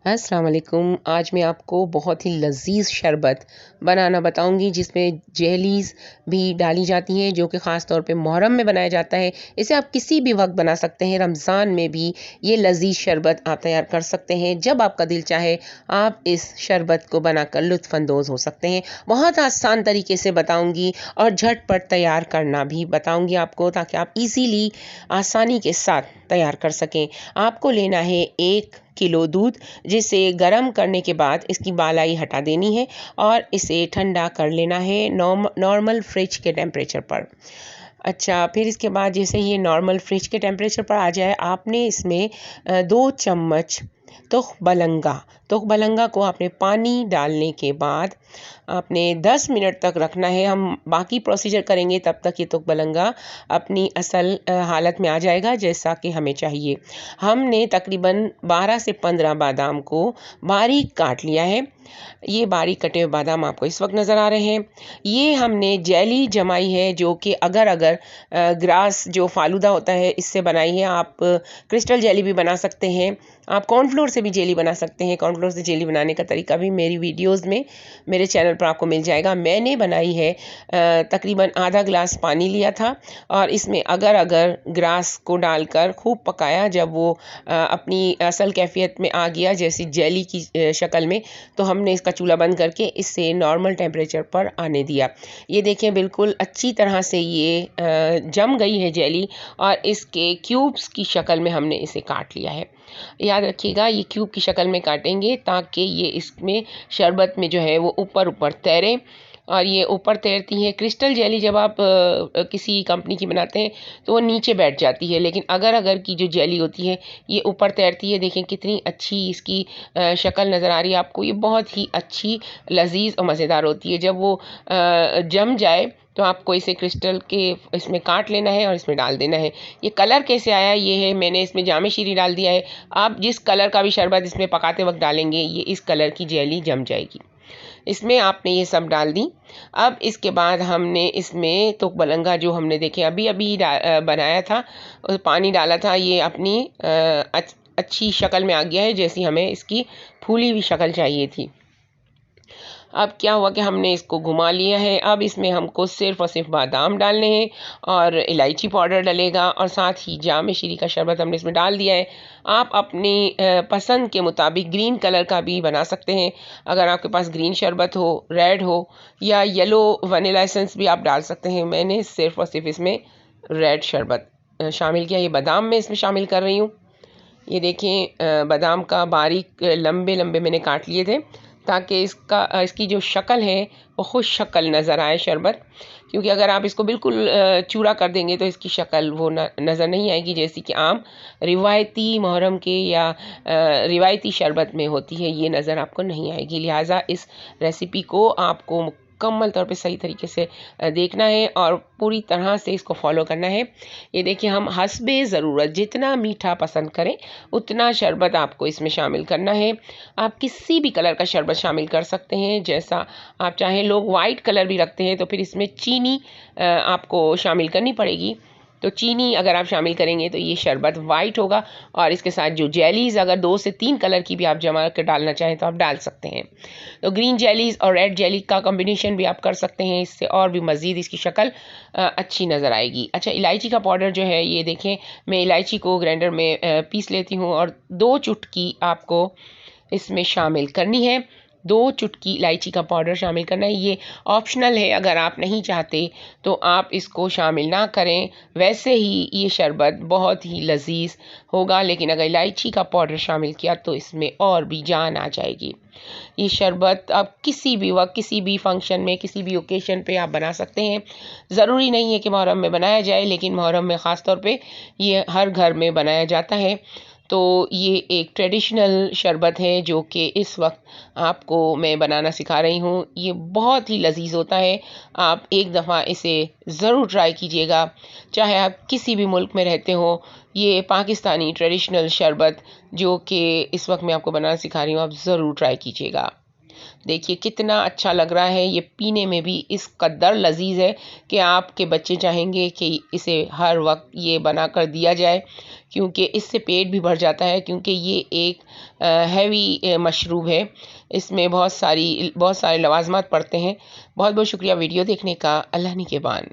अस्सलाम वालेकुम। आज मैं आपको बहुत ही लज़ीज़ शरबत बनाना बताऊंगी जिसमें जेलीज़ भी डाली जाती हैं, जो कि ख़ास तौर पे मुहर्रम में बनाया जाता है। इसे आप किसी भी वक्त बना सकते हैं। रमज़ान में भी ये लज़ीज़ शरबत आप तैयार कर सकते हैं। जब आपका दिल चाहे आप इस शरबत को बनाकर लुत्फ़अंदोज़ हो सकते हैं। बहुत आसान तरीके से बताऊंगी और झटपट तैयार करना भी बताऊंगी आपको, ताकि आप इजीली आसानी के साथ तैयार कर सकें। आपको लेना है 1 किलो दूध, जिसे गर्म करने के बाद इसकी बालाई हटा देनी है और इसे ठंडा कर लेना है नॉर्मल फ्रिज के टेम्परेचर पर। अच्छा, फिर इसके बाद जैसे ये नॉर्मल फ्रिज के टेम्परेचर पर आ जाए, आपने इसमें 2 चम्मच तुख बलंगा को आपने पानी डालने के बाद आपने 10 मिनट तक रखना है। हम बाकी प्रोसीजर करेंगे, तब तक ये तुख बलंगा अपनी असल हालत में आ जाएगा जैसा कि हमें चाहिए। हमने तकरीबन 12 से 15 बादाम को बारीक काट लिया है। ये बारीक कटे हुए बादाम आपको इस वक्त नज़र आ रहे हैं। ये हमने जेली जमाई है, जो कि अगर ग्रास जो फालूदा होता है इससे बनाई है। आप क्रिस्टल जेली भी बना सकते हैं, आप कॉर्नफ्लोर से भी जेली बना सकते हैं। कॉर्नफ्लोर से जेली बनाने का तरीका भी मेरी वीडियोस में मेरे चैनल पर आपको मिल जाएगा। मैंने बनाई है तकरीबन आधा ग्लास पानी लिया था और इसमें अगर ग्रास को डालकर खूब पकाया। जब वो अपनी असल कैफियत में आ गया, जैसी जेली की शक्ल में, तो हमने इसका चूल्हा बंद करके इसे नॉर्मल टेम्परेचर पर आने दिया। ये देखें, बिल्कुल अच्छी तरह से ये जम गई है जेली और इसके क्यूब्स की शक्ल में हमने इसे काट लिया है। याद रखिएगा, ये क्यूब की शक्ल में काटेंगे ताकि ये इसमें शरबत में जो है वो ऊपर ऊपर तैरे। और ये ऊपर तैरती है। क्रिस्टल जेली जब आप किसी कंपनी की बनाते हैं तो वो नीचे बैठ जाती है, लेकिन अगर की जो जेली होती है ये ऊपर तैरती है। देखें कितनी अच्छी इसकी शक्ल नज़र आ रही है आपको। ये बहुत ही अच्छी, लजीज और मज़ेदार होती है। जब वो जम जाए तो आपको इसे क्रिस्टल के इसमें काट लेना है और इसमें डाल देना है। ये कलर कैसे आया, ये है मैंने इसमें जामे शीरी डाल दिया है। आप जिस कलर का भी शरबत इसमें पकाते वक्त डालेंगे, ये इस कलर की जेली जम जाएगी। इसमें आपने ये सब डाल दी। अब इसके बाद हमने इसमें तुक बलंगा जो हमने देखे अभी अभी बनाया था, पानी डाला था, ये अपनी अच्छी शक्ल में आ गया है, जैसी हमें इसकी फूली हुई शक्ल चाहिए थी। अब क्या हुआ कि हमने इसको घुमा लिया है। अब इसमें हमको सिर्फ़ और सिर्फ बादाम डालने हैं और इलायची पाउडर डलेगा और साथ ही जाम शीरी का शरबत हमने इसमें डाल दिया है। आप अपनी पसंद के मुताबिक ग्रीन कलर का भी बना सकते हैं। अगर आपके पास ग्रीन शरबत हो, रेड हो या येलो वनीला एसेंस भी आप डाल सकते हैं। मैंने सिर्फ़ और सिर्फ इसमें रेड शरबत शामिल किया। ये बादाम मैं इसमें शामिल कर रही हूँ। ये देखें, बादाम का बारीक लंबे लंबे मैंने काट लिए थे, ताकि इसकी जो शक्ल है वो खुश शक्ल नज़र आए शरबत। क्योंकि अगर आप इसको बिल्कुल चूरा कर देंगे तो इसकी शक्ल वो नज़र नहीं आएगी, जैसी कि आम रिवायती मुहर्रम के या रिवायती शरबत में होती है, ये नज़र आपको नहीं आएगी। लिहाजा इस रेसिपी को आपको मुकम्मल तौर पे सही तरीके से देखना है और पूरी तरह से इसको फॉलो करना है। ये देखिए, हम हस्बे ज़रूरत जितना मीठा पसंद करें उतना शरबत आपको इसमें शामिल करना है। आप किसी भी कलर का शरबत शामिल कर सकते हैं, जैसा आप चाहें। लोग वाइट कलर भी रखते हैं, तो फिर इसमें चीनी आपको शामिल करनी पड़ेगी। तो चीनी अगर आप शामिल करेंगे तो ये शरबत वाइट होगा। और इसके साथ जो जेलीज़ अगर 2 से 3 कलर की भी आप जमा कर डालना चाहें तो आप डाल सकते हैं। तो ग्रीन जेलीज़ और रेड जेली का कॉम्बिनेशन भी आप कर सकते हैं, इससे और भी मज़ीद इसकी शक्ल अच्छी नज़र आएगी। अच्छा, इलायची का पाउडर जो है, ये देखें, मैं इलायची को ग्राइंडर में पीस लेती हूँ और 2 चुटकी आपको इसमें शामिल करनी है। 2 चुटकी इलायची का पाउडर शामिल करना है। ये ऑप्शनल है, अगर आप नहीं चाहते तो आप इसको शामिल ना करें। वैसे ही ये शरबत बहुत ही लजीज होगा, लेकिन अगर इलायची का पाउडर शामिल किया तो इसमें और भी जान आ जाएगी। ये शरबत आप किसी भी वक्त, किसी भी फंक्शन में, किसी भी ओकेशन पे आप बना सकते हैं। ज़रूरी नहीं है कि मुहर्रम में बनाया जाए, लेकिन मुहर्रम में ख़ास तौर पे ये हर घर में बनाया जाता है। तो ये एक ट्रेडिशनल शरबत है जो कि इस वक्त आपको मैं बनाना सिखा रही हूँ। ये बहुत ही लजीज होता है। आप एक दफ़ा इसे ज़रूर ट्राई कीजिएगा, चाहे आप किसी भी मुल्क में रहते हो। ये पाकिस्तानी ट्रेडिशनल शरबत जो कि इस वक्त मैं आपको बनाना सिखा रही हूँ, आप ज़रूर ट्राई कीजिएगा। देखिए कितना अच्छा लग रहा है, ये पीने में भी इस कदर लजीज है कि आपके बच्चे चाहेंगे कि इसे हर वक्त ये बना कर दिया जाए, क्योंकि इससे पेट भी भर जाता है, क्योंकि ये एक हैवी मशरूब है। इसमें बहुत सारे लवाजमात पड़ते हैं। बहुत बहुत शुक्रिया वीडियो देखने का। अल्लाह निगहबान।